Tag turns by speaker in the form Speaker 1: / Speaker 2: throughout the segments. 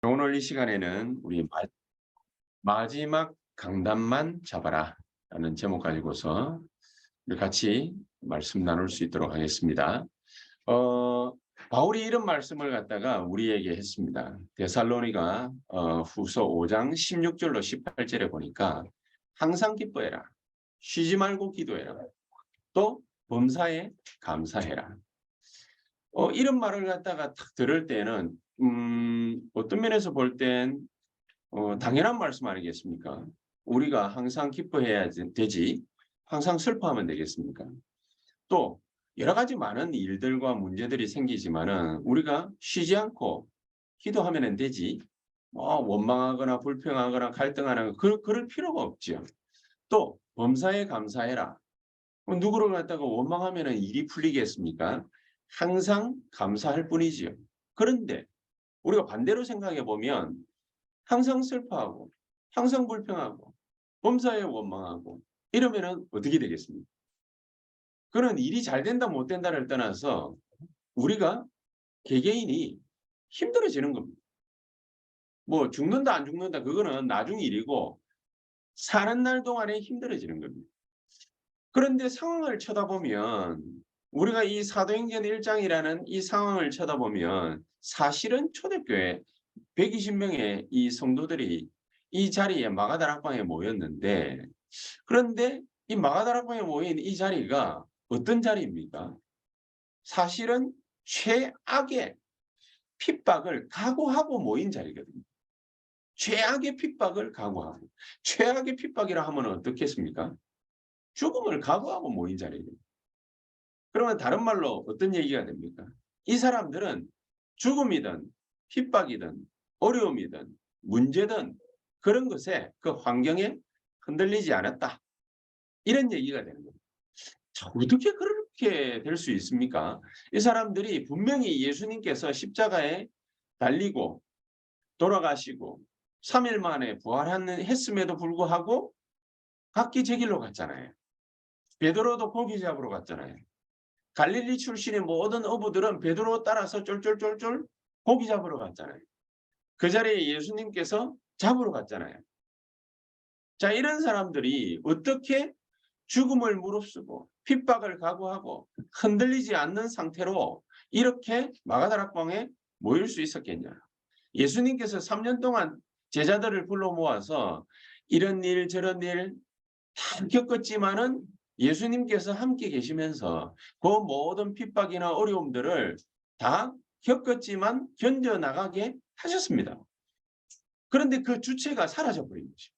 Speaker 1: 오늘 이 시간에는 우리 마지막 강단만 잡아라 라는 제목 가지고서 우리 같이 말씀 나눌 수 있도록 하겠습니다. 어, 바울이 이런 말씀을 갖다가 우리에게 했습니다. 데살로니가 후서 5장 16절로 18절에 보니까 항상 기뻐해라. 쉬지 말고 기도해라. 또 범사에 감사해라. 이런 말을 갖다가 딱 들을 때는 어떤 면에서 볼 땐 당연한 말씀 아니겠습니까? 우리가 항상 기뻐해야 되지 항상 슬퍼하면 되겠습니까? 또 여러 가지 많은 일들과 문제들이 생기지만은 우리가 쉬지 않고 기도하면 되지 원망하거나 불평하거나 갈등하는 그럴 필요가 없지요. 또 범사에 감사해라. 누구를 갖다가 원망하면 일이 풀리겠습니까? 항상 감사할 뿐이지요. 그런데 우리가 반대로 생각해 보면 항상 슬퍼하고 항상 불평하고 범사에 원망하고 이러면은 어떻게 되겠습니까? 그런 일이 잘 된다 못 된다를 떠나서 우리가 개개인이 힘들어지는 겁니다. 뭐 죽는다 안 죽는다 그거는 나중 일이고 사는 날 동안에 힘들어지는 겁니다. 그런데 상황을 쳐다보면 우리가 이 사도행전 1장이라는 이 상황을 쳐다보면 사실은 초대교회 120명의 이 성도들이 이 자리에 마가다락방에 모였는데 그런데 이 마가다락방에 모인 이 자리가 어떤 자리입니까? 사실은 최악의 핍박을 각오하고 모인 자리거든요. 최악의 핍박을 각오하고. 최악의 핍박이라 하면 어떻겠습니까? 죽음을 각오하고 모인 자리예요. 그러면 다른 말로 어떤 얘기가 됩니까? 이 사람들은 죽음이든 핍박이든 어려움이든 문제든 그런 것에 그 환경에 흔들리지 않았다. 이런 얘기가 되는 겁니다. 어떻게 그렇게 될 수 있습니까? 이 사람들이 분명히 예수님께서 십자가에 달리고 돌아가시고 3일 만에 부활했음에도 불구하고 각기 제 길로 갔잖아요. 베드로도 고기 잡으러 갔잖아요. 갈릴리 출신의 모든 어부들은 베드로 따라서 쫄쫄쫄쫄 고기 잡으러 갔잖아요. 그 자리에 예수님께서 잡으러 갔잖아요. 자, 이런 사람들이 어떻게 죽음을 무릅쓰고 핍박을 각오하고 흔들리지 않는 상태로 이렇게 마가다락방에 모일 수 있었겠냐. 예수님께서 3년 동안 제자들을 불러 모아서 이런 일 저런 일 다 겪었지만은 예수님께서 함께 계시면서 그 모든 핍박이나 어려움들을 다 겪었지만 견뎌나가게 하셨습니다. 그런데 그 주체가 사라져버린 거죠.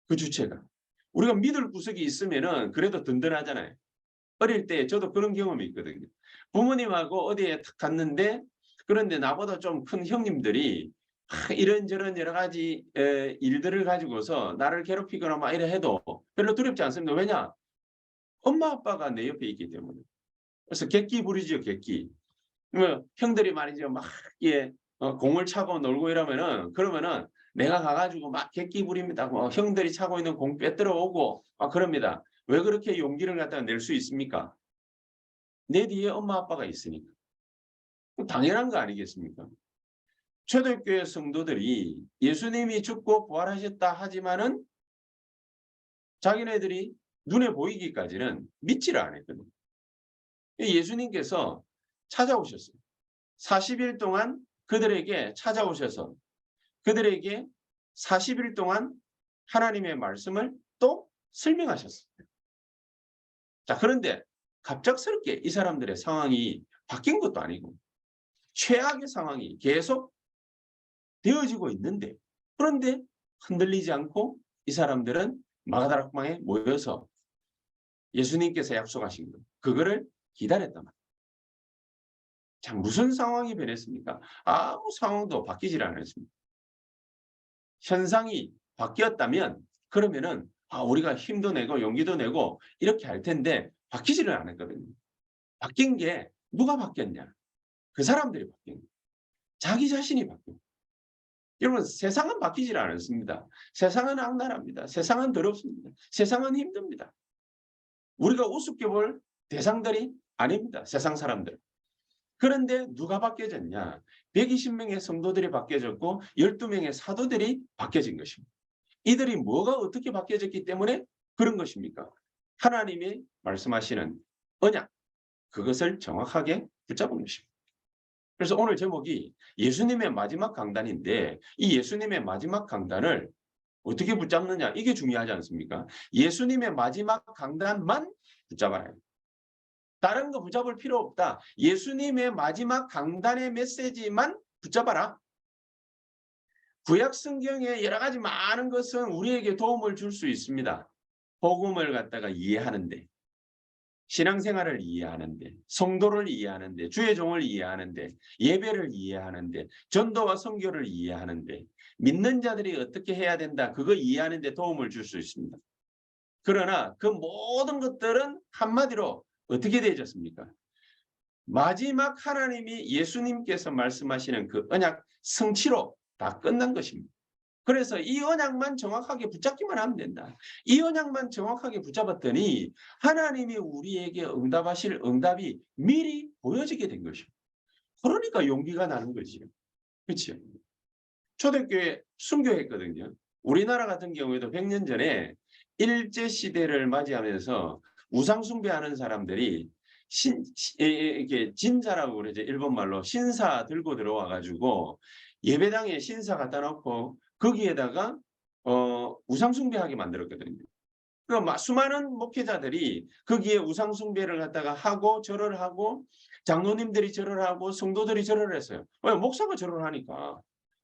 Speaker 1: 그 주체가. 우리가 믿을 구석이 있으면은 그래도 든든하잖아요. 어릴 때 저도 그런 경험이 있거든요. 부모님하고 어디에 탁 갔는데 그런데 나보다 좀 큰 형님들이 이런저런 여러 가지 일들을 가지고서 나를 괴롭히거나 막 이래 해도 별로 두렵지 않습니다. 왜냐? 엄마 아빠가 내 옆에 있기 때문에. 그래서 객기 부리죠, 객기. 뭐 형들이 말이죠. 막 예, 공을 차고 놀고 이러면은 그러면은 내가 가가지고 막 객기 부립니다. 형들이 차고 있는 공 빼들어 오고 막 그럽니다. 왜 그렇게 용기를 갖다가 낼 수 있습니까? 내 뒤에 엄마 아빠가 있으니까. 당연한 거 아니겠습니까? 초대교회 성도들이 예수님이 죽고 부활하셨다 하지만은 자기네들이 눈에 보이기까지는 믿지를 않았거든요. 예수님께서 찾아오셨어요. 40일 동안 그들에게 찾아오셔서 그들에게 40일 동안 하나님의 말씀을 또 설명하셨어요. 자, 그런데 갑작스럽게 이 사람들의 상황이 바뀐 것도 아니고 최악의 상황이 계속 되어지고 있는데 그런데 흔들리지 않고 이 사람들은 마가다락방에 모여서 예수님께서 약속하신 것 그거를 기다렸단 말이에요. 자, 무슨 상황이 변했습니까? 아무 상황도 바뀌질 않았습니다. 현상이 바뀌었다면 그러면은 우리가 힘도 내고 용기도 내고 이렇게 할 텐데 바뀌지를 않았거든요. 바뀐 게 누가 바뀌었냐? 그 사람들이 바뀐 거예요. 자기 자신이 바뀐 거예요. 여러분 세상은 바뀌질 않았습니다. 세상은 악랄합니다. 세상은 더럽습니다. 세상은 힘듭니다. 우리가 우습게 볼 대상들이 아닙니다. 세상 사람들. 그런데 누가 바뀌어졌냐? 120명의 성도들이 바뀌어졌고 12명의 사도들이 바뀌어진 것입니다. 이들이 뭐가 어떻게 바뀌어졌기 때문에 그런 것입니까? 하나님이 말씀하시는 언약, 그것을 정확하게 붙잡은 것입니다. 그래서 오늘 제목이 예수님의 마지막 강단인데 이 예수님의 마지막 강단을 어떻게 붙잡느냐, 이게 중요하지 않습니까? 예수님의 마지막 강단만 붙잡아야 해요. 다른 거 붙잡을 필요 없다. 예수님의 마지막 강단의 메시지만 붙잡아라. 구약 성경에 여러 가지 많은 것은 우리에게 도움을 줄 수 있습니다. 복음을 갖다가 이해하는데, 신앙생활을 이해하는데, 성도를 이해하는데, 주의 종을 이해하는데, 예배를 이해하는데, 전도와 선교를 이해하는데, 믿는 자들이 어떻게 해야 된다, 그거 이해하는 데 도움을 줄 수 있습니다. 그러나 그 모든 것들은 한마디로 어떻게 되어졌습니까? 마지막 하나님이 예수님께서 말씀하시는 그 언약 성취로 다 끝난 것입니다. 그래서 이 언약만 정확하게 붙잡기만 하면 된다. 이 언약만 정확하게 붙잡았더니 하나님이 우리에게 응답하실 응답이 미리 보여지게 된 것입니다. 그러니까 용기가 나는 거지요. 그렇죠? 초대교회 순교했거든요. 우리나라 같은 경우에도 100년 전에 일제시대를 맞이하면서 우상숭배하는 사람들이 이렇게 진사라고 그러죠. 일본말로 신사 들고 들어와 가지고 예배당에 신사 갖다 놓고 거기에다가 우상숭배하게 만들었거든요. 그러니까 수많은 목회자들이 거기에 우상숭배를 갖다가 하고 절을 하고 장로님들이 절을 하고 성도들이 절을 했어요. 왜? 목사가 절을 하니까.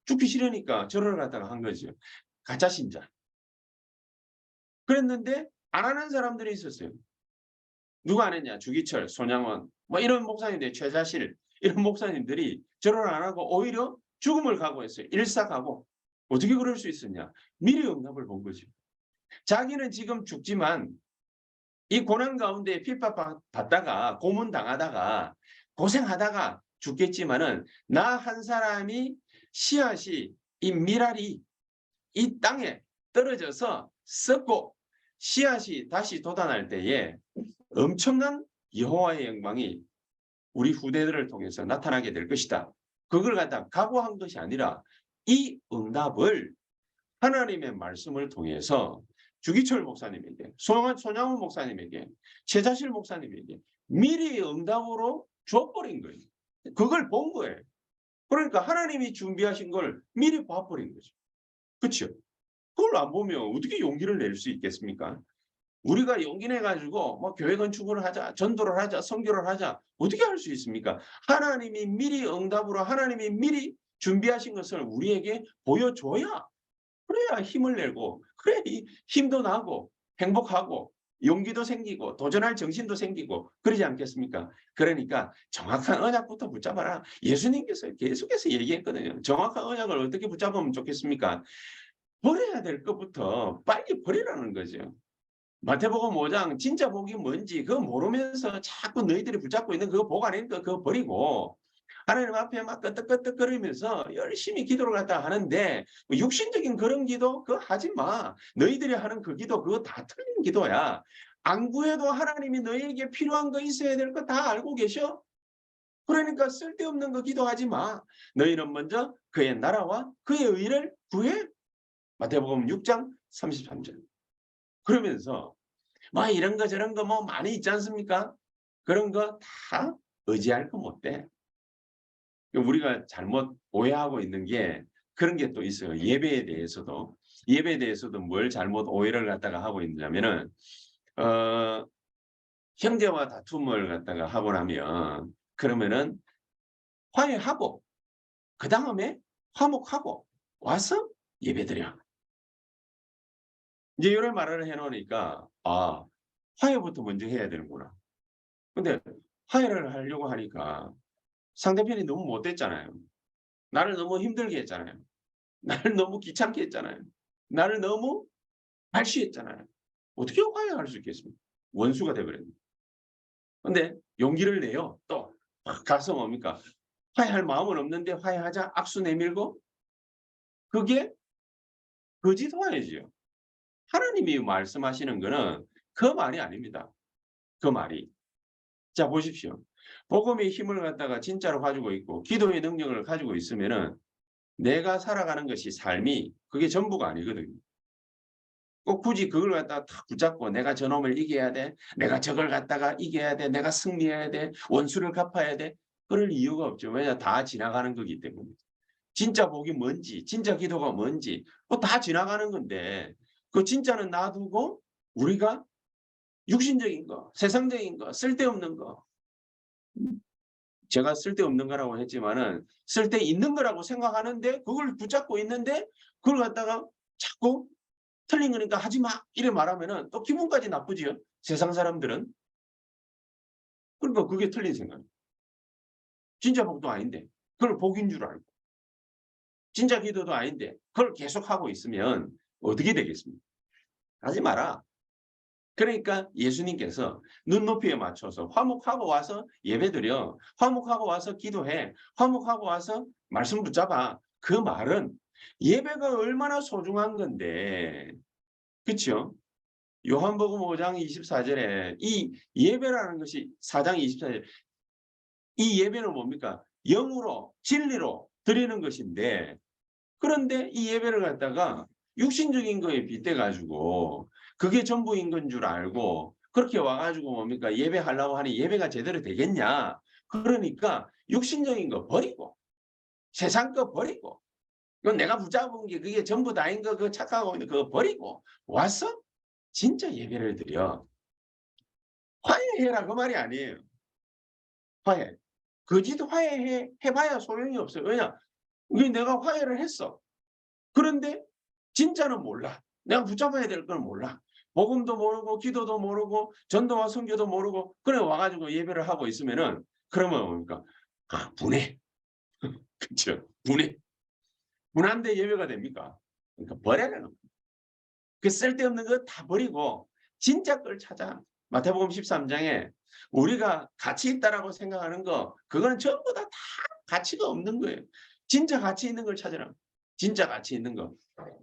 Speaker 1: 죽기 싫으니까 절을 갖다가 한 거죠. 가짜 신자. 그랬는데 안 하는 사람들이 있었어요. 누가 안 했냐? 주기철, 손양원, 뭐 이런 목사님들, 최자실 이런 목사님들이 절을 안 하고 오히려 죽음을 각오했어요. 일사각오. 어떻게 그럴 수 있었냐? 미리 응답을 본 거죠. 자기는 지금 죽지만 이 고난 가운데 핍박받다가 고문당하다가 고생하다가 죽겠지만은 나 한 사람이 씨앗이 이 미랄이 이 땅에 떨어져서 썩고 씨앗이 다시 돋아날 때에 엄청난 여호와의 영광이 우리 후대들을 통해서 나타나게 될 것이다. 그걸 갖다 각오한 것이 아니라 이 응답을 하나님의 말씀을 통해서 주기철 목사님에게, 손양훈 목사님에게, 최자실 목사님에게 미리 응답으로 줘버린 거예요. 그걸 본 거예요. 그러니까 하나님이 준비하신 걸 미리 봐버린 거죠. 그렇죠? 그걸 안 보면 어떻게 용기를 낼 수 있겠습니까? 우리가 용기 내가지고 뭐 교회 건축을 하자, 전도를 하자, 선교를 하자, 어떻게 할 수 있습니까? 하나님이 미리 응답으로 하나님이 미리 준비하신 것을 우리에게 보여줘야, 그래야 힘을 내고, 그래야 힘도 나고 행복하고 용기도 생기고 도전할 정신도 생기고 그러지 않겠습니까? 그러니까 정확한 언약부터 붙잡아라. 예수님께서 계속해서 얘기했거든요. 정확한 언약을 어떻게 붙잡으면 좋겠습니까? 버려야 될 것부터 빨리 버리라는 거죠. 마태복음 5장 진짜 복이 뭔지 그거 모르면서 자꾸 너희들이 붙잡고 있는 그거 복 아니니까 그거 버리고 하나님 앞에 막 끄떡끄떡거리면서 열심히 기도를 갖다 하는데 육신적인 그런 기도 그거 하지 마. 너희들이 하는 그 기도 그거 다 틀린 기도야. 안 구해도 하나님이 너희에게 필요한 거 있어야 될 거 다 알고 계셔. 그러니까 쓸데없는 거 기도하지 마. 너희는 먼저 그의 나라와 그의 의를 구해. 마태복음 6장 33절. 그러면서 뭐 이런 거 저런 거 뭐 많이 있지 않습니까? 그런 거 다 의지할 거 못 돼. 우리가 잘못 오해하고 있는 게 그런 게 또 있어요. 예배에 대해서도 뭘 잘못 오해를 갖다가 하고 있냐면은 어 형제와 다툼을 갖다가 하고 나면 그러면은 화해하고 그다음에 화목하고 와서 예배드려. 이제 이런 말을 해 놓으니까 화해부터 먼저 해야 되는구나. 근데 화해를 하려고 하니까 상대편이 너무 못됐잖아요. 나를 너무 힘들게 했잖아요. 나를 너무 귀찮게 했잖아요. 나를 너무 발시했잖아요. 어떻게 화해할 수 있겠습니까? 원수가 돼 버렸네. 근데 용기를 내요. 또 가서 뭡니까? 화해할 마음은 없는데 화해하자 악수 내밀고 그게 거짓 화해지요. 하나님이 말씀하시는 거는 그 말이 아닙니다. 그 말이. 자 보십시오. 복음의 힘을 갖다가 진짜로 가지고 있고 기도의 능력을 가지고 있으면은 내가 살아가는 것이 삶이 그게 전부가 아니거든요. 꼭 굳이 그걸 갖다가 탁 붙잡고 '내가 저놈을 이겨야 돼. 내가 저걸 갖다가 이겨야 돼. 내가 승리해야 돼. 원수를 갚아야 돼.' 그럴 이유가 없죠. 왜냐 다 지나가는 거기 때문에. 진짜 복이 뭔지 진짜 기도가 뭔지 다 지나가는 건데 그 진짜는 놔두고 우리가 육신적인 거, 세상적인 거, 쓸데없는 거 제가 쓸데없는 거라고 했지만은 쓸데있는 거라고 생각하는데 그걸 붙잡고 있는데 그걸 갖다가 자꾸 틀린 거니까 "하지 마." 이래 말하면은 또 기분까지 나쁘지요, 세상 사람들은. 그러니까 그게 틀린 생각이에요. 진짜 복도 아닌데 그걸 복인 줄 알고 진짜 기도도 아닌데 그걸 계속하고 있으면 어떻게 되겠습니까? 하지 마라. 그러니까 예수님께서 눈높이에 맞춰서 화목하고 와서 예배드려. 화목하고 와서 기도해. 화목하고 와서 말씀 붙잡아. 그 말은 예배가 얼마나 소중한 건데. 그쵸? 요한복음 5장 24 절에 이 예배라는 것이 4장 24절 이 예배는 뭡니까? 영으로 진리로 드리는 것인데 그런데 이 예배를 갖다가 육신적인 거에 빗대 가지고 그게 전부인 건 줄 알고 그렇게 와 가지고 뭡니까? 예배하려고 하니 예배가 제대로 되겠냐? 그러니까 육신적인 거 버리고 세상 거 버리고 이건 내가 붙잡은 게 그게 전부 다인 거 그거 착각하고 있는 그거 버리고 와서 진짜 예배를 드려. 화해해라 그 말이 아니에요. 화해. 거짓 화해해 봐야 소용이 없어요. 왜냐? 이게 내가 화해를 했어. 그런데 진짜는 몰라. 내가 붙잡아야 될 걸 몰라. 복음도 모르고 기도도 모르고 전도와 선교도 모르고 그래 와 가지고 예배를 하고 있으면은 그러면 뭡니까? 아 분해. 그쵸. 분해. 분한데 예배가 됩니까? 그러니까 버려라는 거예요. 그 쓸데없는 거 다 버리고 진짜 걸 찾아. 마태복음 13 장에 우리가 가치 있다라고 생각하는 거 그거는 전부 다 가치가 없는 거예요. 진짜 가치 있는 걸 찾으라. 진짜 가치 있는 거.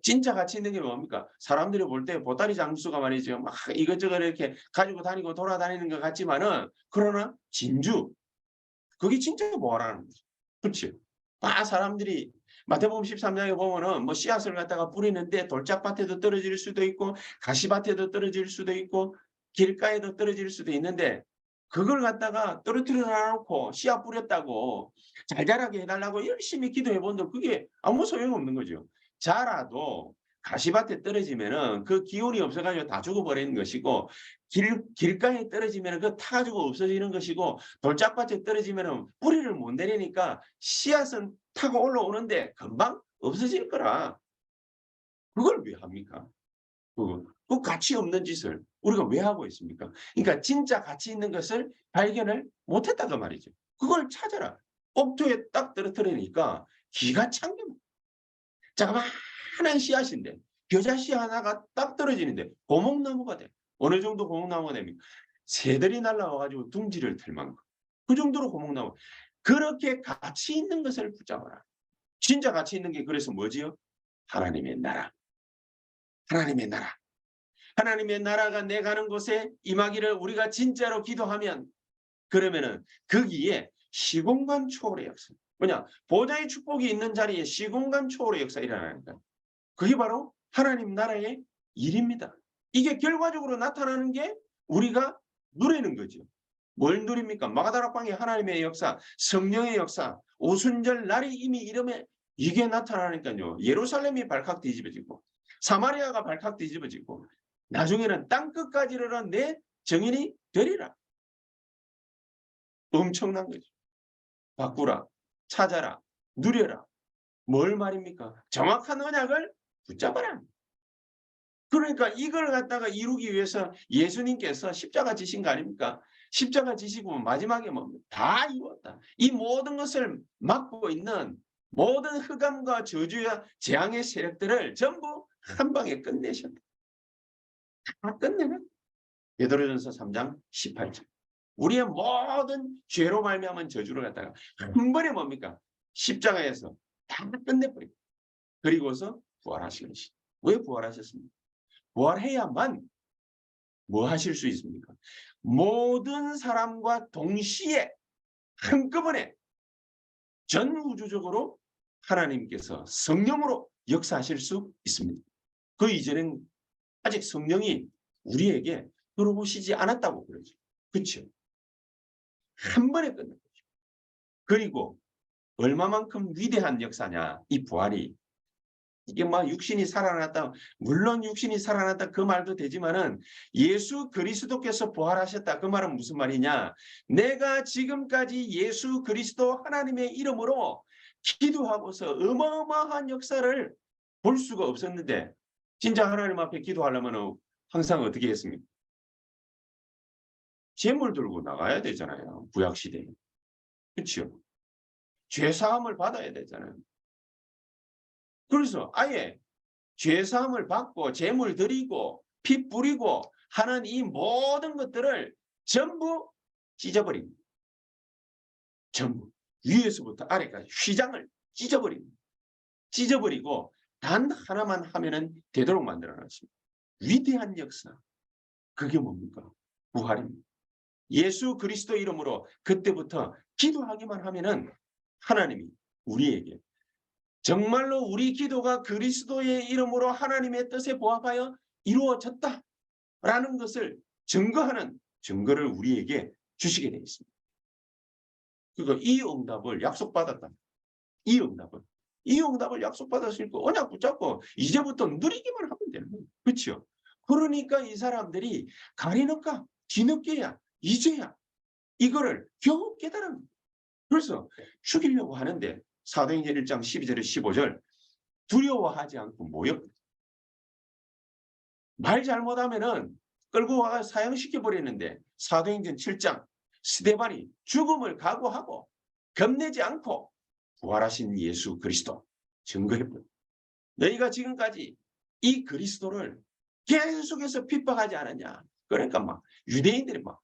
Speaker 1: 진짜 가치 있는 게 뭡니까? 사람들이 볼 때 보따리 장수가 말이죠. 막 이것저것 이렇게 가지고 다니고 돌아다니는 것 같지만은 그러나 진주 그게 진짜 뭐라는 거죠. 그렇지? 사람들이 마태복음 13 장에 보면은 뭐 씨앗을 갖다가 뿌리는데 돌짝밭에도 떨어질 수도 있고 가시밭에도 떨어질 수도 있고 길가에도 떨어질 수도 있는데 그걸 갖다가 떨어뜨려 놓고 씨앗 뿌렸다고 잘 자라게 해 달라고 열심히 기도해 본들 그게 아무 소용없는 거죠. 자라도 가시밭에 떨어지면은 그 기운이 없어 가지고 다 죽어 버리는 것이고 길가에 떨어지면은 그거 타 가지고 없어지는 것이고 돌짝밭에 떨어지면은 뿌리를 못 내리니까 씨앗은 타고 올라오는데 금방 없어질 거라. 그걸 왜 합니까? 그 가치 없는 짓을 우리가 왜 하고 있습니까? 그러니까 진짜 가치 있는 것을 발견을 못 했다 그 말이죠. 그걸 찾아라. 꼭지에 딱 떨어뜨리니까 기가 찬게 자그마한 씨앗인데 겨자씨 하나가 딱 떨어지는데 고목나무가 돼. 어느 정도 고목나무가 됩니까? 새들이 날아와 가지고 둥지를 틀 만큼. 그 정도로 고목나무. 그렇게 가치 있는 것을 붙잡아라. 진짜 가치 있는 게 그래서 뭐지요? 하나님의 나라. 하나님의 나라. 하나님의 나라가 내 가는 곳에 임하기를 우리가 진짜로 기도하면 그러면은 거기에 시공간 초월의 역사. 뭐냐? 보좌의 축복이 있는 자리에 시공간 초월의 역사가 일어나니까. 그게 바로 하나님 나라의 일입니다. 이게 결과적으로 나타나는 게 우리가 누리는 거죠. 뭘 누립니까? 마가다락방의 하나님의 역사, 성령의 역사, 오순절 날이 이미 이름에 이게 나타나니까요. 예루살렘이 발칵 뒤집어지고 사마리아가 발칵 뒤집어지고 나중에는 땅끝까지 이르러 내 정인이 되리라. 엄청난 거죠. 바꾸라, 찾아라, 누려라. 뭘 말입니까? 정확한 언약을 붙잡아라. 그러니까 이걸 갖다가 이루기 위해서 예수님께서 십자가 지신 거 아닙니까? 십자가 지시고 마지막에 뭡니까? 다 이루었다. 이 모든 것을 막고 있는 모든 흑암과 저주와 재앙의 세력들을 전부 한 방에 끝내셨다. 다 끝내는 베드로전서 3장 18절. 우리의 모든 죄로 말미암은 저주를 갖다가 한 번에 뭡니까? 십자가에서 다 끝내버리고 그리고서 부활하신 것이. 왜 부활하셨습니까? 부활해야만 뭐 하실 수 있습니까? 모든 사람과 동시에 한꺼번에 전 우주적으로 하나님께서 성령으로 역사하실 수 있습니다. 그 이전엔 아직 성령이 우리에게 들어오시지 않았다고 그러죠. 그렇죠? 한 번에 끝난 거죠. 그리고 얼마만큼 위대한 역사냐, 이 부활이. 이게 막 육신이 살아났다. 물론 육신이 살아났다 그 말도 되지만은 예수 그리스도께서 부활하셨다. 그 말은 무슨 말이냐? 내가 지금까지 예수 그리스도 하나님의 이름으로 기도하고서 어마어마한 역사를 볼 수가 없었는데 진짜 하나님 앞에 기도하려면 항상 어떻게 했습니까? 제물 들고 나가야 되잖아요. 구약 시대에. 그렇죠? 죄 사함을 받아야 되잖아요. 그래서 아예 죄 사함을 받고 제물 드리고 피 뿌리고 하는 이 모든 것들을 전부 찢어버립니다. 전부 위에서부터 아래까지 휘장을 찢어버립니다. 찢어버리고 단 하나만 하면은 되도록 만들어놨습니다. 위대한 역사. 그게 뭡니까? 부활입니다. 예수 그리스도 이름으로 그때부터 기도하기만 하면은 하나님이 우리에게 정말로 우리 기도가 그리스도의 이름으로 하나님의 뜻에 부합하여 이루어졌다라는 것을 증거하는 증거를 우리에게 주시게 되어 있습니다. 그러니까 이 응답을 약속받았다. 이 응답을 약속받았으니까 언약 붙잡고 이제부터 누리기만 하면 되는 거예요. 그렇죠? 그러니까 이 사람들이 가리는가 뒤늦게야 이제야 이거를 겨우 깨달은 거예요. 그래서 죽이려고 하는데 사도행전 1장 12절에 15절 두려워하지 않고 모여. 말 잘못하면은 끌고 와서 사형시켜 버리는데 사도행전 7장 스데반이 죽음을 각오하고 겁내지 않고 부활하신 예수 그리스도 증거해버려. 너희가 지금까지 이 그리스도를 계속해서 핍박하지 않았냐. 그러니까 막 유대인들이 막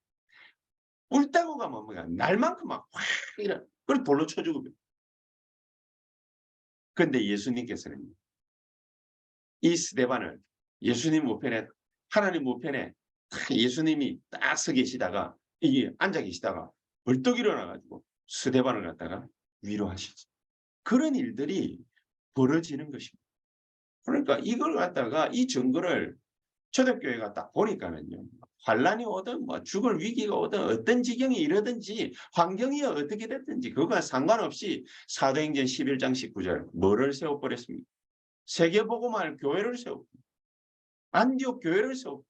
Speaker 1: 울다고 가면 뭐야 날만큼 막 확 이런 그걸 돌로 쳐 죽으면. 그런데 예수님께서는 이 스데반을 예수님 우편에 하나님 우편에 예수님이 딱 서 계시다가 이게 앉아 계시다가 벌떡 일어나가지고 스데반을 갖다가 위로하시죠. 그런 일들이 벌어지는 것입니다. 그러니까 이걸 갖다가 이 증거를 초대교회가 딱 보니까는요. 환란이 오든 뭐 죽을 위기가 오든 어떤 지경이 이르든지 환경이 어떻게 됐든지 그거와 상관없이 사도행전 11장 19절 뭐를 세워버렸습니까? 세계복음할 교회를 세우고 안디옥 교회를 세우고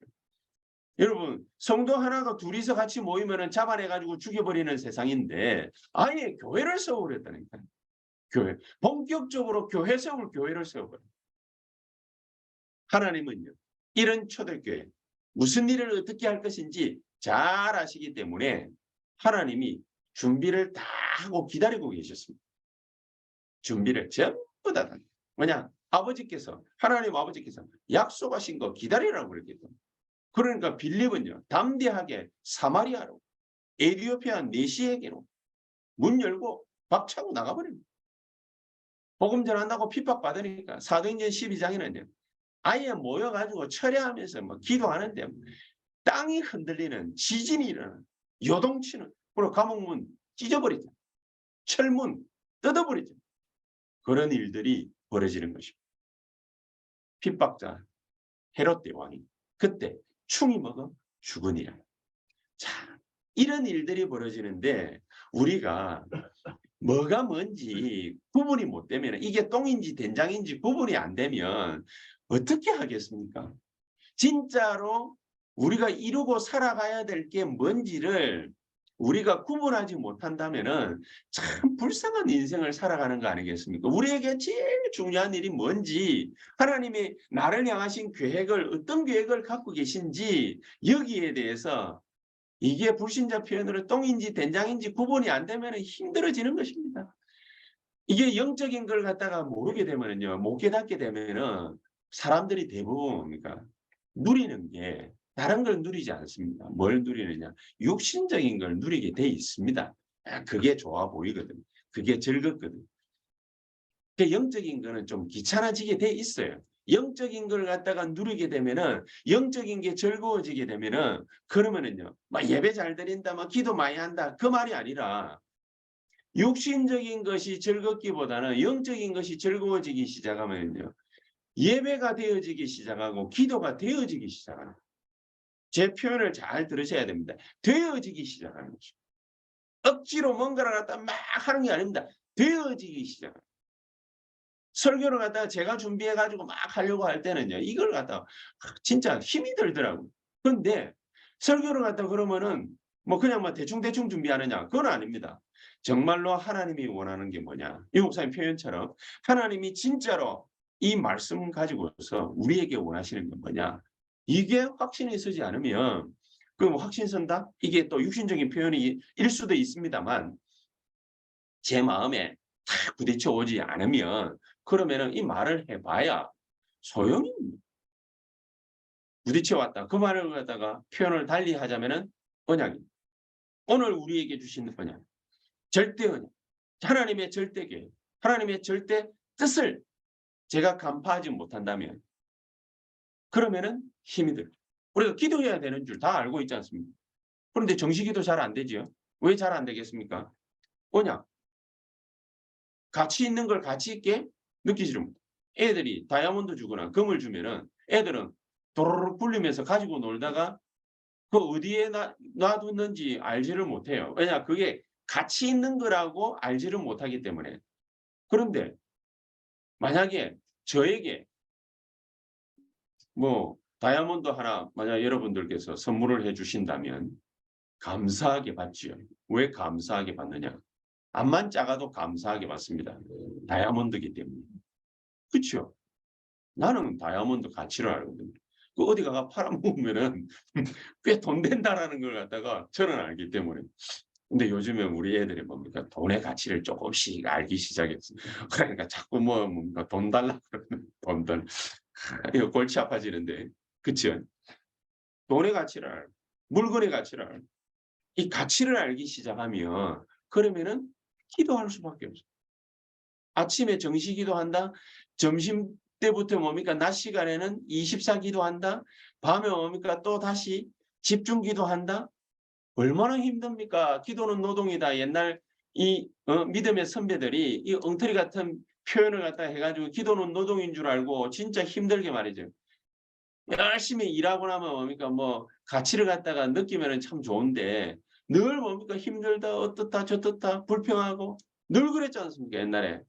Speaker 1: 여러분 성도 하나가 둘이서 같이 모이면은 잡아내가지고 죽여버리는 세상인데 아예 교회를 세우려다니까요. 교회 본격적으로 교회 세울 교회를 세워버려요. 하나님은요 이런 초대교회 무슨 일을 어떻게 할 것인지 잘 아시기 때문에 하나님이 준비를 다 하고 기다리고 계셨습니다. 준비를 전부 다 뭐냐 아버지께서 하나님 아버지께서 약속하신 거 기다리라고 그랬기 때문에 그러니까 빌립은요 담대하게 사마리아로 에티오피아 내시에게로 문 열고 박차고 나가버립니다. 복음 전한다고 핍박받으니까 사도행전 12장에는요 아예 모여가지고 철회하면서 뭐 기도하는데 땅이 흔들리는 지진이 일어나는 요동치는 그리고 감옥문 찢어버리죠. 철문 뜯어버리죠. 그런 일들이 벌어지는 것입니다. 핍박자 헤롯 대왕이 그때 충이 먹어 죽으니라. 자, 이런 일들이 벌어지는데 우리가 뭐가 뭔지 구분이 못 되면 이게 똥인지 된장인지 구분이 안 되면 어떻게 하겠습니까? 진짜로 우리가 이루고 살아가야 될 게 뭔지를 우리가 구분하지 못한다면은 참 불쌍한 인생을 살아가는 거 아니겠습니까? 우리에게 제일 중요한 일이 뭔지 하나님이 나를 향하신 계획을 어떤 계획을 갖고 계신지 여기에 대해서 이게 불신자 표현으로 똥인지 된장인지 구분이 안 되면 힘들어지는 것입니다. 이게 영적인 걸 갖다가 모르게 되면요, 못 깨닫게 되면은 사람들이 대부분 그러니까 누리는 게 다른 걸 누리지 않습니다. 뭘 누리느냐? 육신적인 걸 누리게 돼 있습니다. 그게 좋아 보이거든. 그게 즐겁거든. 그 영적인 거는 좀 귀찮아지게 돼 있어요. 영적인 걸 갖다가 누리게 되면은 영적인 게 즐거워지게 되면은 그러면은요 막 예배 잘 드린다 막 기도 많이 한다 그 말이 아니라 육신적인 것이 즐겁기보다는 영적인 것이 즐거워지기 시작하면요. 예배가 되어지기 시작하고 기도가 되어지기 시작합니다. 제 표현을 잘 들으셔야 됩니다. 되어지기 시작하는 거죠. 억지로 뭔가를 갖다 막 하는 게 아닙니다. 되어지기 시작합니다. 설교를 갖다가 제가 준비해 가지고 막 하려고 할 때는요. 이걸 갖다가 진짜 힘이 들더라고요. 근데 설교를 갖다가 그러면은 뭐 그냥 뭐 대충대충 준비하느냐 그건 아닙니다. 정말로 하나님이 원하는 게 뭐냐. 이 목사님 표현처럼 하나님이 진짜로 이 말씀 가지고서 우리에게 원하시는 게 뭐냐. 이게 확신이 서지 않으면 그 확신 선다? 이게 또 육신적인 표현이 일 수도 있습니다만 제 마음에 탁 부딪혀 오지 않으면 그러면은 이 말을 해 봐야 소용이 부딪혀 왔다. 그 말을 갖다가 표현을 달리 하자면은 언약입니다. 오늘 우리에게 주신 언약. 절대 언약. 하나님의 절대 계획. 하나님의 절대 뜻을 제가 간파하지 못한다면 그러면은 힘이 들어요. 우리가 기도해야 되는 줄 다 알고 있지 않습니까? 그런데 정식기도 잘 안 되지요. 왜 잘 안 되겠습니까? 언약. 가치 있는 걸 가치 있게 느끼지를 못해요. 애들이 다이아몬드 주거나 금을 주면은 애들은 도로록 굴리면서 가지고 놀다가 그 어디에 놔뒀는지 알지를 못해요. 왜냐 그게 가치 있는 거라고 알지를 못하기 때문에. 그런데 만약에 저에게 뭐 다이아몬드 하나 만약 여러분들께서 선물을 해 주신다면 감사하게 받지요. 왜 감사하게 받느냐? 암만 작아도 감사하게 받습니다. 다이아몬드이기 때문에. 그쵸? 나는 다이아몬드 가치를 알거든요. 그 어디 가가 팔아먹으면은 꽤 돈 된다라는 걸 갖다가 저는 알기 때문에. 근데 요즘에 우리 애들이 뭡니까? 돈의 가치를 조금씩 알기 시작했어요. 그러니까 자꾸 뭐 뭔가 돈 달라고 그러면 돈 달. 이거 골치 아파지는데. 그쵸? 돈의 가치를 알고 물건의 가치를 알고 이 가치를 알기 시작하면 그러면은 기도할 수밖에 없어요. 아침에 정시 기도한다. 점심때부터 뭡니까? 낮 시간에는 24 기도한다. 밤에 뭡니까? 또다시 집중 기도한다. 얼마나 힘듭니까? 기도는 노동이다. 옛날 이 믿음의 선배들이 이 엉터리 같은 표현을 갖다 해 가지고 기도는 노동인 줄 알고 진짜 힘들게 말이죠. 열심히 일하고 나면 뭡니까? 뭐 가치를 갖다가 느끼면은 참 좋은데 늘 뭡니까? 힘들다, 어떻다, 저떻다, 불평하고 늘 그랬지 않습니까? 옛날에.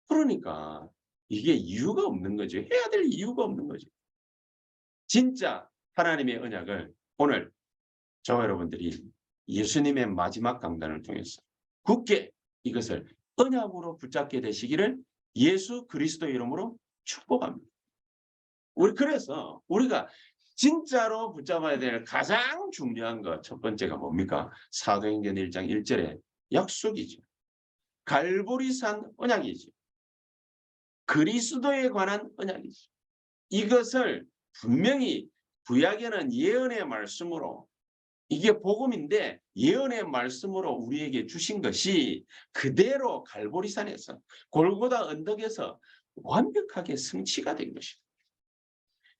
Speaker 1: 그러니까 이게 이유가 없는 거죠. 해야 될 이유가 없는 거죠. 진짜 하나님의 언약을 오늘 저와 여러분들이 예수님의 마지막 강단을 통해서 굳게 이것을 언약으로 붙잡게 되시기를 예수 그리스도의 이름으로 축복합니다. 그래서 우리가 진짜로 붙잡아야 될 가장 중요한 것 첫 번째가 뭡니까? 사도행전 1장 1절의 약속이죠. 갈보리산 언약이죠. 그리스도에 관한 언약이죠. 이것을 분명히 구약에는 예언의 말씀으로 이게 복음인데 예언의 말씀으로 우리에게 주신 것이 그대로 갈보리산에서 골고다 언덕에서 완벽하게 성취가 된 것입니다.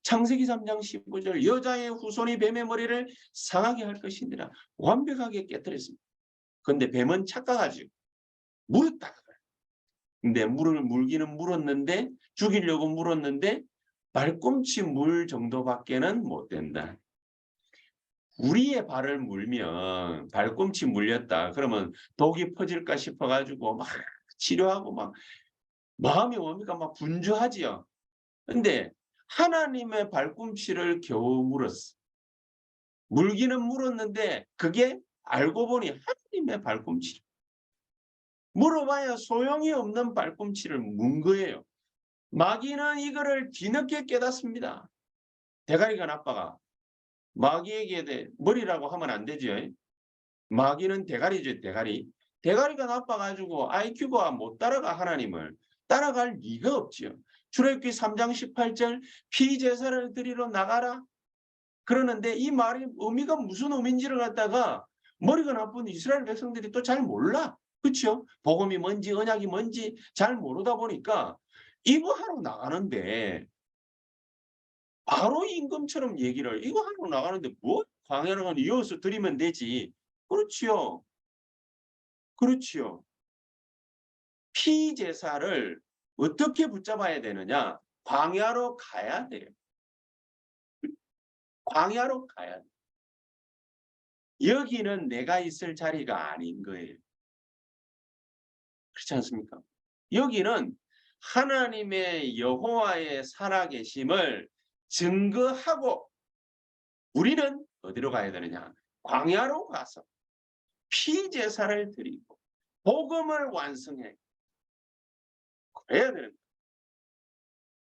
Speaker 1: 창세기 3장 15절 여자의 후손이 뱀의 머리를 상하게 할 것이니라 완벽하게 깨뜨렸습니다. 그런데 뱀은 착각하죠. 물었다가 근데 물을 물기는 물었는데 죽이려고 물었는데 발꿈치 물 정도밖에는 못 된다. 우리의 발을 물면 발꿈치 물렸다. 그러면 독이 퍼질까 싶어 가지고 막 치료하고 막 마음이 뭡니까? 막 분주하지요. 근데 하나님의 발꿈치를 겨우 물었어. 물기는 물었는데 그게 알고 보니 하나님의 발꿈치. 물어봐야 소용이 없는 발꿈치를 문 거예요. 마귀는 이거를 뒤늦게 깨닫습니다. 대가리가 나빠가. 마귀에게 머리라고 하면 안 되죠. 마귀는 대가리죠, 대가리. 대가리가 나빠가지고 IQ가 못 따라가 하나님을. 따라갈 리가 없지요. 출애굽기 3장 18절 피제사를 드리러 나가라. 그러는데 이 말이 의미가 무슨 의미인지를 갖다가 머리가 나쁜 이스라엘 백성들이 또 잘 몰라. 그렇죠? 복음이 뭔지 언약이 뭔지 잘 모르다 보니까 이거 하러 나가는데 바로 임금처럼 얘기를 이거 하러 나가는데 뭐 광야를 이어서 드리면 되지. 그렇지요. 그렇지요. 피제사를 어떻게 붙잡아야 되느냐? 광야로 가야 돼요. 광야로 가야 돼요. 여기는 내가 있을 자리가 아닌 거예요. 그렇지 않습니까? 여기는 하나님의 여호와의 살아계심을 증거하고 우리는 어디로 가야 되느냐? 광야로 가서 피제사를 드리고 복음을 완성해. 그래야 되는 거예요.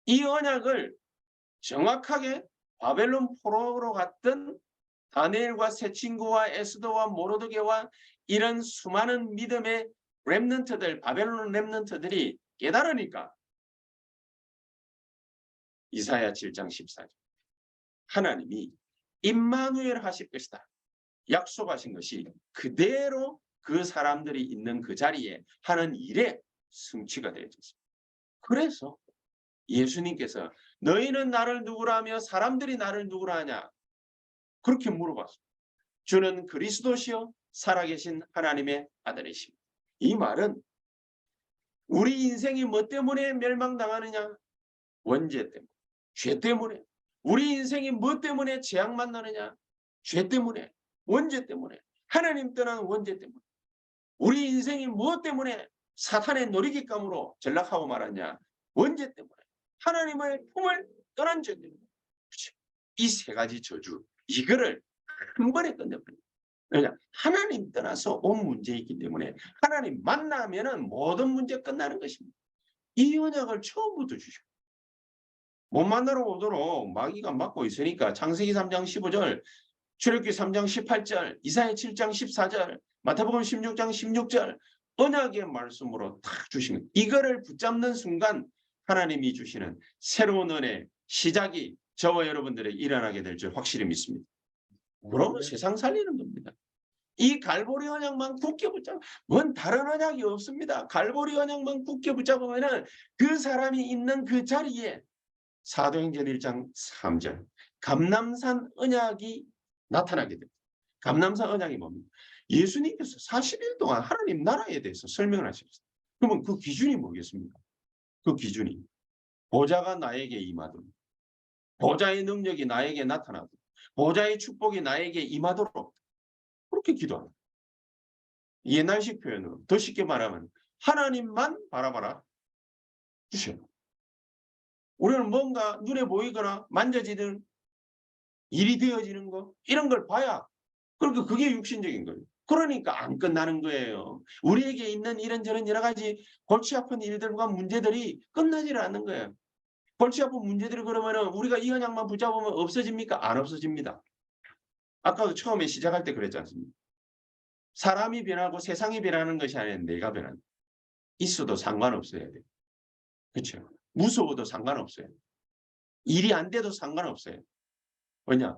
Speaker 1: 이 언약을 정확하게 바벨론 포로로 갔던 다니엘과 세 친구와 에스더와 모르드게와 이런 수많은 믿음의 렘넌트들, 바벨론 렘넌트들이 깨달으니까 이사야 7장 14절 하나님이 임마누엘 하실 것이다. 약속하신 것이 그대로 그 사람들이 있는 그 자리에 하는 일에 성취가 되어졌습니다. 그래서 예수님께서 너희는 나를 누구라 하며 사람들이 나를 누구라 하냐? 그렇게 물어봤습니다. 주는 그리스도시요 살아계신 하나님의 아들이십니다. 이 말은 우리 인생이 뭐 때문에 멸망당하느냐? 원죄 때문에, 죄 때문에. 우리 인생이 뭐 때문에 재앙 만나느냐? 죄 때문에, 원죄 때문에. 하나님 떠난 원죄 때문에. 우리 인생이 뭐 때문에 사탄의 놀이기감으로 전락하고 말았냐? 원죄 때문에. 하나님의 품을 떠난 죄 때문에. 이 세 가지 저주, 이거를 한 번에 끝내버립니다. 왜냐? 하나님 떠나서 온 문제이기 때문에 하나님 만나면은 모든 문제 끝나는 것입니다. 이 언약을 처음부터 주시고 못 만나러 오도록 마귀가 막고 있으니까 창세기 3장 15절, 출애굽기 3장 18절, 이사야 7장 14절, 마태복음 16장 16절 언약의 말씀으로 탁 주시는 이거를 붙잡는 순간 하나님이 주시는 새로운 은혜 시작이 저와 여러분들에게 일어나게 될 줄 확실히 믿습니다. 그러면 세상 살리는 겁니다. 이 갈보리 언약만 굳게 붙잡으면 뭔 다른 언약이 없습니다. 갈보리 언약만 굳게 붙잡으면 그 사람이 있는 그 자리에 사도행전 1장 3절 감람산 언약이 나타나게 됩니다. 감람산 언약이 뭡니까? 예수님께서 40일 동안 하나님 나라에 대해서 설명을 하셨어요. 그러면 그 기준이 뭐겠습니까? 그 기준이 보좌가 나에게 임하도록, 보좌의 능력이 나에게 나타나도록, 보좌의 축복이 나에게 임하도록 그렇게 기도합니다. 옛날식 표현으로 더 쉽게 말하면 하나님만 바라봐라 주셔요. 우리는 뭔가 눈에 보이거나 만져지는 일이 되어지는 거 이런 걸 봐야 그러니까 그게 육신적인 거예요. 그러니까 안 끝나는 거예요. 우리에게 있는 이런저런 여러 가지 골치 아픈 일들과 문제들이 끝나지를 않는 거예요. 골치 아픈 문제들이 그러면은 우리가 이 언약만 붙잡으면 없어집니까? 안 없어집니다. 아까도 처음에 시작할 때 그랬지 않습니까? 사람이 변하고 세상이 변하는 것이 아니라 내가 변한다. 있어도 상관없어야 돼. 그렇죠? 무서워도 상관없어요. 일이 안 돼도 상관없어요. 왜냐?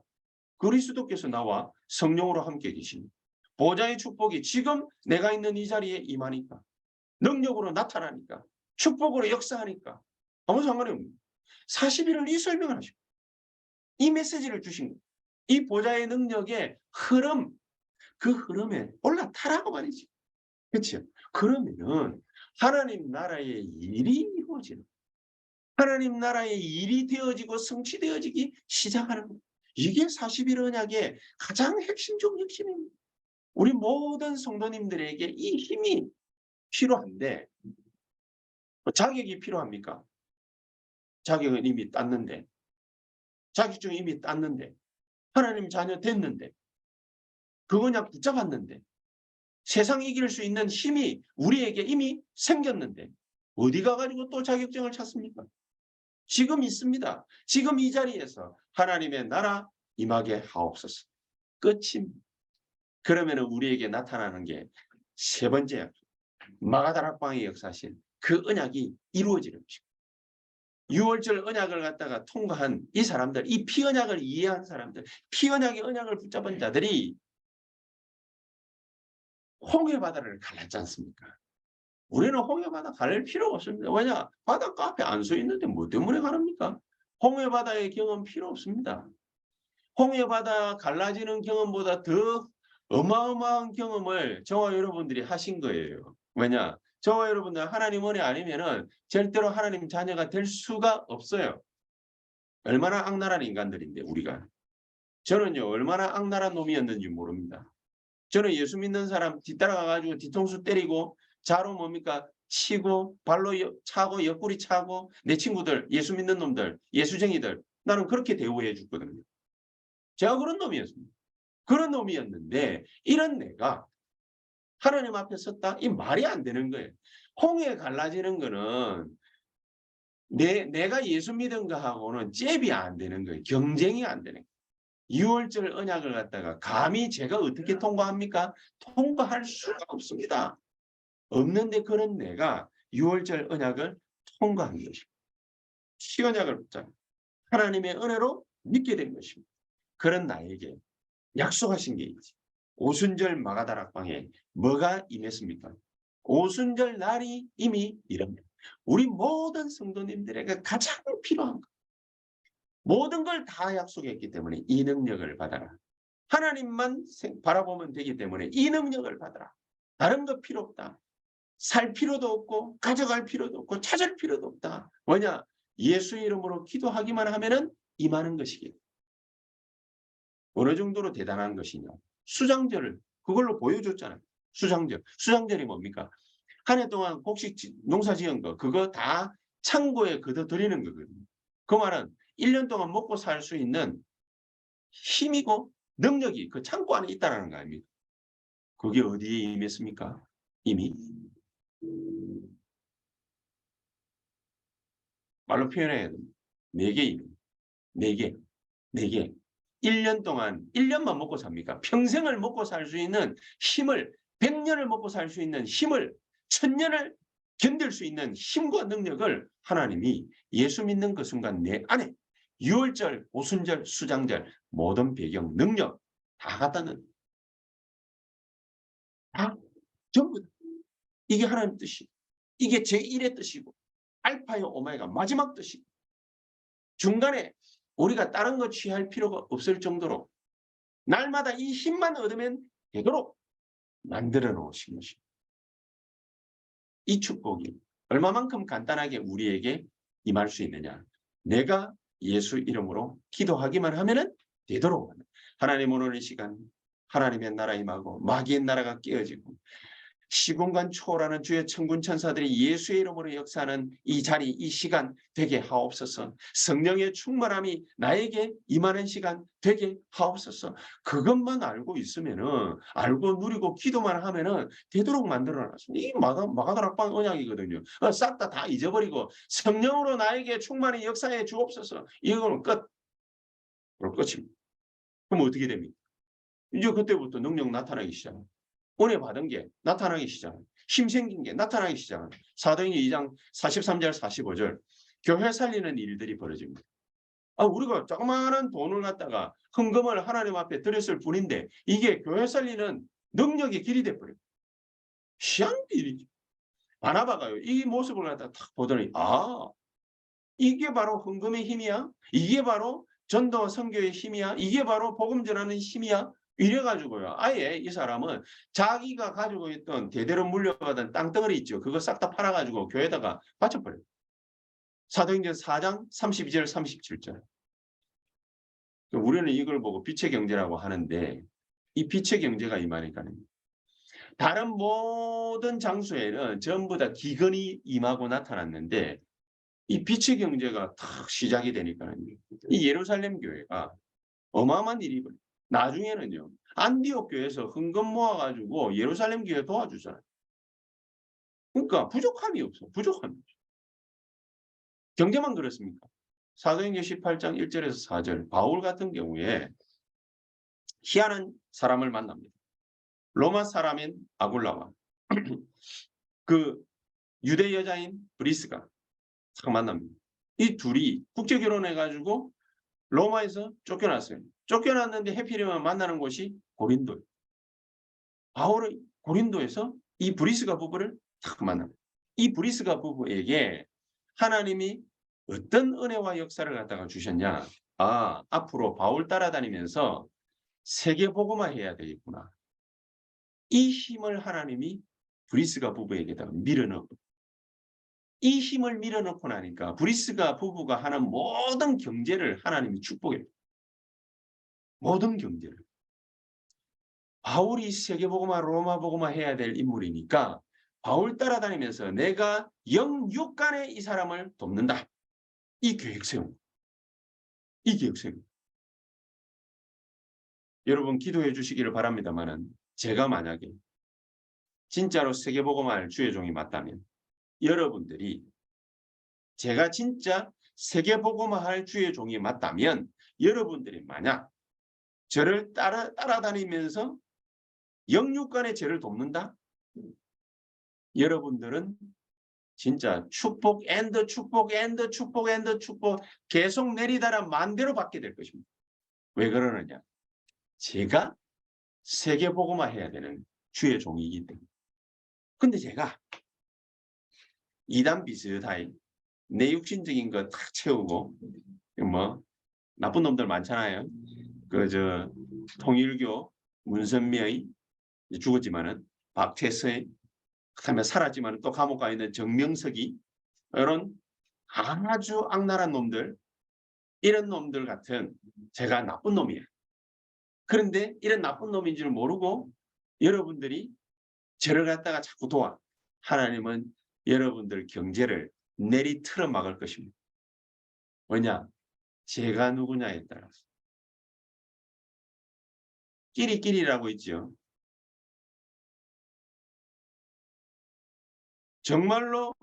Speaker 1: 그리스도께서 나와 성령으로 함께 계십니다. 보좌의 축복이 지금 내가 있는 이 자리에 임하니까 능력으로 나타나니까 축복으로 역사하니까 아무 상관이 없습니다. 40일을 이 설명을 하시고 이 메시지를 주신 거예요. 이 보좌의 능력의 흐름 그 흐름에 올라타라고 말이지. 그렇죠? 그러면은 하나님 나라의 일이 이루어지는 하나님 나라의 일이 되어지고 성취되어지기 시작하는 거예요. 이게 40일 언약의 가장 핵심적 핵심입니다. 우리 모든 성도님들에게 이 힘이 필요한데 자격이 필요합니까? 자격은 이미 땄는데 자격증 이미 땄는데 하나님 자녀 됐는데 그 언약 붙잡았는데 세상 이길 수 있는 힘이 우리에게 이미 생겼는데 어디 가가지고 또 자격증을 찾습니까? 지금 있습니다. 지금 이 자리에서 하나님의 나라 임하게 하옵소서. 끝입니다. 그러면 우리에게 나타나는 게 세 번째 약속. 마가다락방에 역사하신 그 언약이 이루어지는 것입니다. 6월절 언약을 갖다가 통과한 이 사람들, 이 피언약을 이해한 사람들, 피언약의 언약을 붙잡은 자들이 홍해바다를 갈랐지 않습니까? 우리는 홍해바다 갈 필요가 없습니다. 왜냐? 바닷가 앞에 안 서 있는데 뭐 때문에 가랍니까? 홍해바다의 경험 필요 없습니다. 홍해바다 갈라지는 경험보다 더 어마어마한 경험을 저와 여러분들이 하신 거예요. 왜냐? 저와 여러분들 하나님 은혜 아니면은 절대로 하나님 자녀가 될 수가 없어요. 얼마나 악랄한 인간들인데 우리가. 저는요 얼마나 악랄한 놈이었는지 모릅니다. 저는 예수 믿는 사람 뒤따라가 가지고 뒤통수 때리고 자로 뭡니까 치고 발로 차고 옆구리 차고 내 친구들 예수 믿는 놈들 예수쟁이들 나는 그렇게 대우해 줬거든요. 제가 그런 놈이었습니다. 그런 놈이었는데 이런 내가 하나님 앞에 섰다? 이 말이 안 되는 거예요. 홍해 갈라지는 거는 내가 예수 믿은 거하고는 잽이 안 되는 거예요. 경쟁이 안 되는 거예요. 6월절 언약을 갖다가 감히 제가 어떻게 통과합니까? 통과할 수가 없습니다. 없는데 그런 내가 6월절 언약을 통과한 것입니다. 시언약을 붙잡아 하나님의 은혜로 믿게 된 것입니다. 그런 나에게 약속하신 게 있지. 오순절 마가다락방에 뭐가 임했습니까? 오순절 날이 이미 이릅니다. 우리 모든 성도님들에게 가장 필요한 것. 모든 걸 다 약속했기 때문에 이 능력을 받아라. 하나님만 바라보면 되기 때문에 이 능력을 받아라. 다른 거 필요 없다. 살 필요도 없고 가져갈 필요도 없고 찾을 필요도 없다. 뭐냐? 예수 이름으로 기도하기만 하면은 임하는 것이기. 어느 정도로 대단한 것이냐? 수장절을 그걸로 보여줬잖아요. 수장절. 수장절이 뭡니까? 한 해 동안 곡식 농사 지은 거 그거 다 창고에 걷어 들이는 거거든요. 그 말은 1년 동안 먹고 살 수 있는 힘이고 능력이 그 창고 안에 있다는 거 아닙니까? 그게 어디에 임했습니까? 이미 말로 표현해야 됩니다. 4개 임입니다. 4개. 4개. 1년 동안 1년만 먹고 삽니까? 평생을 먹고 살 수 있는 힘을 100년을 먹고 살 수 있는 힘을 1000년을 견딜 수 있는 힘과 능력을 하나님이 예수 믿는 그 순간 내 안에 6월절, 오순절, 수장절 모든 배경, 능력 다 갖다 넣는 다 전부 다. 이게 하나님 뜻이 이게 제1의 뜻이고 알파요 오메가 마지막 뜻이고 중간에 우리가 다른 거 취할 필요가 없을 정도로 날마다 이 힘만 얻으면 되도록 만들어 놓으신 것입니다. 이 축복이 얼마만큼 간단하게 우리에게 임할 수 있느냐. 내가 예수 이름으로 기도하기만 하면 되도록 하나님 오늘 이 시간 하나님의 나라 임하고 마귀의 나라가 깨어지고 시공간 초월하는 주의 천군 천사들이 예수의 이름으로 역사하는 이 자리, 이 시간 되게 하옵소서. 성령의 충만함이 나에게 임하는 시간 되게 하옵소서. 그것만 알고 있으면은 알고 누리고 기도만 하면은 되도록 만들어놨습니다. 이 마가다락방 언약이거든요. 싹 다 잊어버리고 성령으로 나에게 충만히 역사해 주옵소서. 이거는 끝. 끝입니다. 그럼 어떻게 됩니까? 이제 그때부터 능력 나타나기 시작합니다. 은혜 받은 게 나타나기 시작합니다. 힘 생긴 게 나타나기 시작합니다. 사도행전 2장 43절 45절 교회 살리는 일들이 벌어집니다. 우리가 조그마한 돈을 갖다가 헌금을 하나님 앞에 드렸을 뿐인데 이게 교회 살리는 능력의 길이 돼버려요. 희한한 일이죠. 바나바가요. 이 모습을 갖다가 딱 보더니 이게 바로 헌금의 힘이야? 이게 바로 전도 선교의 힘이야? 이게 바로 복음 전하는 힘이야? 이래가지고요. 아예 이 사람은 자기가 가지고 있던 대대로 물려받은 땅덩어리 있죠. 그거 싹 다 팔아가지고 교회에다가 바쳐버려요. 사도행전 4장 32절 37절. 우리는 이걸 보고 빛의 경제라고 하는데 이 빛의 경제가 임하니까요. 다른 모든 장소에는 전부 다 기근이 임하고 나타났는데 이 빛의 경제가 탁 시작이 되니까요. 이 예루살렘 교회가 어마어마한 일이 벌어요. 나중에는요. 안디옥 교회에서 헌금 모아가지고 예루살렘 교회 도와주잖아요. 그러니까 부족함이 없어. 부족함이 없어. 경제만 그렇습니까? 사도행전 18장 1절에서 4절 바울 같은 경우에 희한한 사람을 만납니다. 로마 사람인 아굴라와 그 유대 여자인 브리스가 만납니다. 이 둘이 국제 결혼해가지고 로마에서 쫓겨났어요. 쫓겨났는데 해피리만 만나는 곳이 고린도. 바울은 고린도에서 이 브리스가 부부를 딱 만납니다. 이 브리스가 부부에게 하나님이 어떤 은혜와 역사를 갖다가 주셨냐. 앞으로 바울 따라다니면서 세계 복음화 해야 되겠구나. 이 힘을 하나님이 브리스가 부부에게다가 밀어넣고 이 힘을 밀어넣고 나니까 브리스가 부부가 하는 모든 경제를 하나님이 축복해요. 모든 경제를. 바울이 세계복음화 로마복음화 해야 될 인물이니까 바울 따라다니면서 내가 영육간에 이 사람을 돕는다. 이 계획 세운. 이 계획 세운. 여러분 기도해 주시기를 바랍니다마는 제가 만약에 진짜로 세계복음화할 주의 종이 맞다면 여러분들이 제가 진짜 세계복음화할 주의 종이 맞다면 여러분들이 만약 저를 따라다니면서 영육간의 죄를 돕는다? 여러분들은 진짜 축복 앤드 축복 앤드 축복 앤드 축복 계속 내리다라 만대로 받게 될 것입니다. 왜 그러느냐? 제가 세계복음화 해야 되는 주의 종이기 때문에. 근데 제가 이단 비슷하게 내 육신적인 거 다 채우고 뭐 나쁜 놈들 많잖아요. 그 통일교 문선미의 죽었지만은 박태서의 그다음에 살았지만 또 감옥 가 있는 정명석이 이런 아주 악랄한 놈들 이런 놈들 같은 제가 나쁜 놈이에요. 그런데 이런 나쁜 놈인 줄 모르고 여러분들이 저를 갖다가 자꾸 도와. 하나님은 여러분들 경제를 내리틀어 막을 것입니다. 왜냐? 제가 누구냐에 따라서. 끼리끼리라고 있죠. 정말로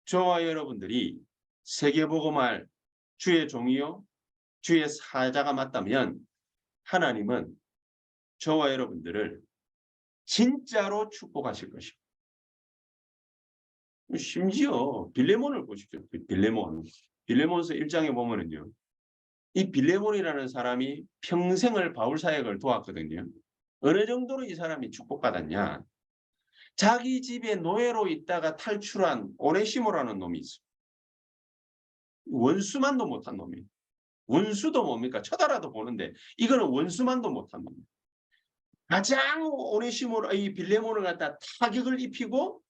Speaker 1: 저와 여러분들이 세계복음할 주의 종이요 주의 사자가 맞다면 하나님은 저와 여러분들을 진짜로 축복하실 것입니다. 심지어 빌레몬을 보십시오. 빌레몬서 1장에 보면은요. 이 빌레몬이라는 사람이 평생을 바울 사역을 도왔거든요. 어느 정도로 이 사람이 축복받았냐. 자기 집에 노예로 있다가 탈출한 오네시모라는 놈이 있어요. 원수만도 못한 놈이에요. 원수도 뭡니까? 쳐다라도 보는데 이거는 원수만도 못한 놈이에요. 가장 오네시모 이 빌레몬을 갖다 타격을 입히고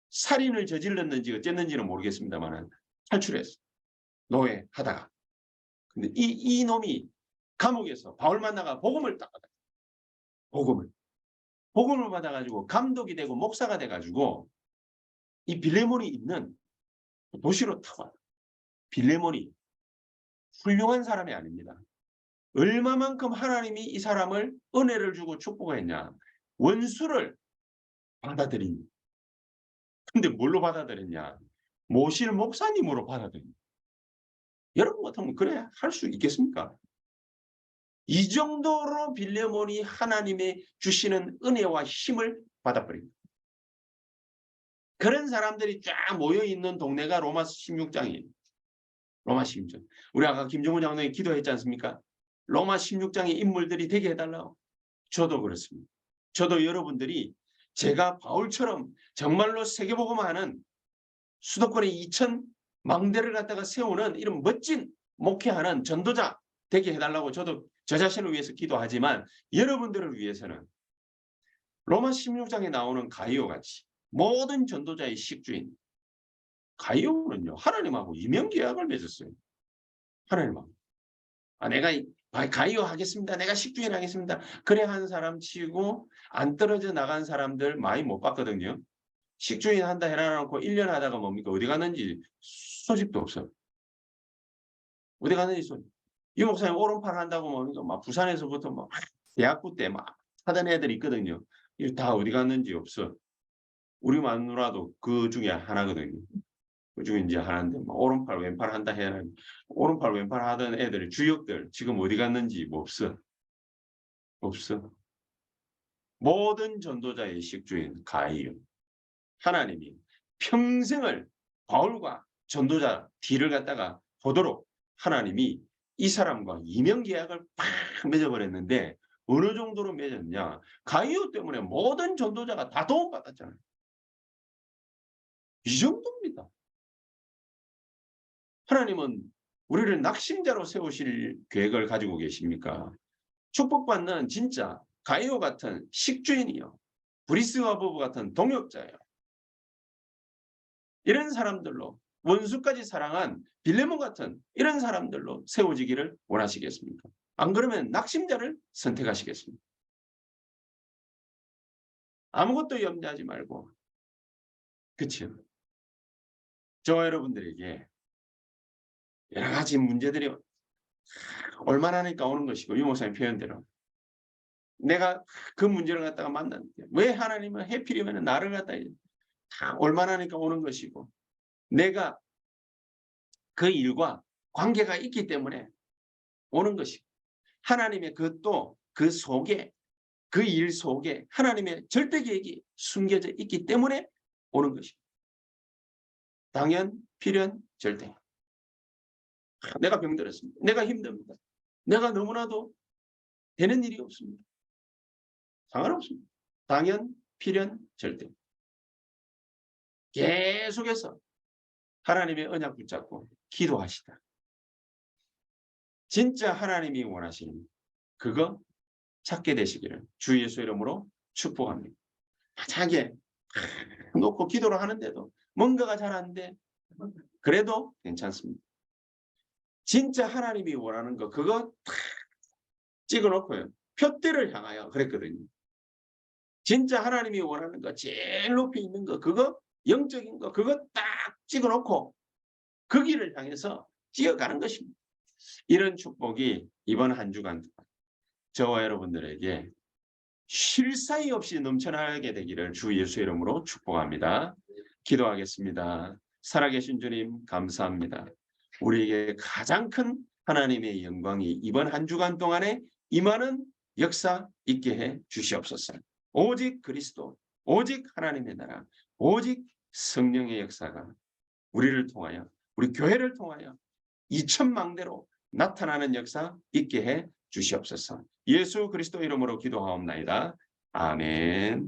Speaker 1: 살인을 저질렀는지 어쨌는지는 모르겠습니다만 탈출했어. 노예 하다가. 근데 이 놈이 감옥에서 바울 만나가 복음을 딱 받아. 복음을 받아가지고 감독이 되고 목사가 돼가지고 이 빌레몬이 있는 도시로 타고 와요. 빌레몬이 훌륭한 사람이 아닙니다. 얼마만큼 하나님이 이 사람을 은혜를 주고 축복했냐. 원수를 받아들인. 근데 뭘로 받아들였냐. 모실 목사님으로 받아들인. 여러분 같으면 그래 할 수 있겠습니까? 이 정도로 빌레몬이 하나님의 주시는 은혜와 힘을 받아버립니다. 그런 사람들이 쫙 모여있는 동네가 로마서 16장이에요. 로마 16장. 우리 아까 김정은 장로님 기도했지 않습니까? 로마 16장의 인물들이 되게 해달라고. 저도 그렇습니다. 저도 여러분들이 제가 바울처럼 정말로 세계복음화하는 수도권에 2천 망대를 갖다가 세우는 이런 멋진 목회하는 전도자 되게 해달라고 저도 저 자신을 위해서 기도하지만 여러분들을 위해서는 로마 16장에 나오는 가이오 같이 모든 전도자의 식주인 가이오는요 하나님하고 이명계약을 맺었어요. 하나님하고. 내가 가이오 하겠습니다. 내가 식주인 하겠습니다. 그래 한 사람 치고 안 떨어져 나간 사람들 많이 못 봤거든요. 식주인 한다 해놔놓고 1년 하다가 뭡니까? 어디 갔는지 소식도 없어요. 어디 갔는지 소식. 이 목사님 오른팔 한다고 뭡니까? 막 부산에서부터 막 대학부 때 막 하던 애들이 있거든요. 이거 다 어디 갔는지 없어. 우리 마누라도 그 중에 하나거든요. 그 중에 이제 하나인데 막 오른팔 왼팔 한다 해야 오른팔 왼팔 하던 애들이 주역들 지금 어디 갔는지 뭐 없어. 없어. 모든 전도자의 식주인 가이오. 하나님이 평생을 바울과 전도자 뒤를 갖다가 보도록 하나님이 이 사람과 이명계약을 팍 맺어버렸는데 어느 정도로 맺었냐. 가이오 때문에 모든 전도자가 다 도움받았잖아요. 이 정도입니다. 하나님은 우리를 낙심자로 세우실 계획을 가지고 계십니까? 축복받는 진짜 가이오 같은 식주인이요. 브리스와 부부 같은 동역자예요. 이런 사람들로 원수까지 사랑한 빌레몬 같은 이런 사람들로 세워지기를 원하시겠습니까? 안 그러면 낙심자를 선택하시겠습니까? 아무것도 염려하지 말고, 그렇죠? 저와 여러분들에게 여러 가지 문제들이 얼마나 하니까 오는 것이고, 유 목사님 표현대로 내가 그 문제를 갖다가 만났는데 왜 하나님은 해필이면 나를 갖다가 다 얼마나 하니까 오는 것이고, 내가 그 일과 관계가 있기 때문에 오는 것이고, 하나님의 그것도 그 속에, 그 일 속에 하나님의 절대 계획이 숨겨져 있기 때문에 오는 것이고, 당연, 필연, 절대. 내가 병들었습니다. 내가 힘듭니다. 내가 너무나도 되는 일이 없습니다. 상관없습니다. 당연, 필연, 절대. 계속해서 하나님의 언약 붙잡고 기도하시다. 진짜 하나님이 원하시는 그거 찾게 되시기를 주 예수 이름으로 축복합니다. 만약에 놓고 기도를 하는데도 뭔가가 잘 안 돼. 그래도 괜찮습니다. 진짜 하나님이 원하는 거 그거 탁 찍어놓고요. 표대를 향하여 그랬거든요. 진짜 하나님이 원하는 거 제일 높이 있는 거 그거 영적인 거 그거 딱 찍어놓고 그 길을 향해서 뛰어가는 것입니다. 이런 축복이 이번 한 주간 저와 여러분들에게 쉴 사이 없이 넘쳐나게 되기를 주 예수 이름으로 축복합니다. 기도하겠습니다. 살아계신 주님 감사합니다. 우리에게 가장 큰 하나님의 영광이 이번 한 주간 동안에 임하는 역사 있게 해 주시옵소서. 오직 그리스도, 오직 하나님의 나라, 오직 성령의 역사가 우리를 통하여, 우리 교회를 통하여 2천망대로 나타나는 역사 있게 해 주시옵소서. 예수 그리스도 이름으로 기도하옵나이다. 아멘.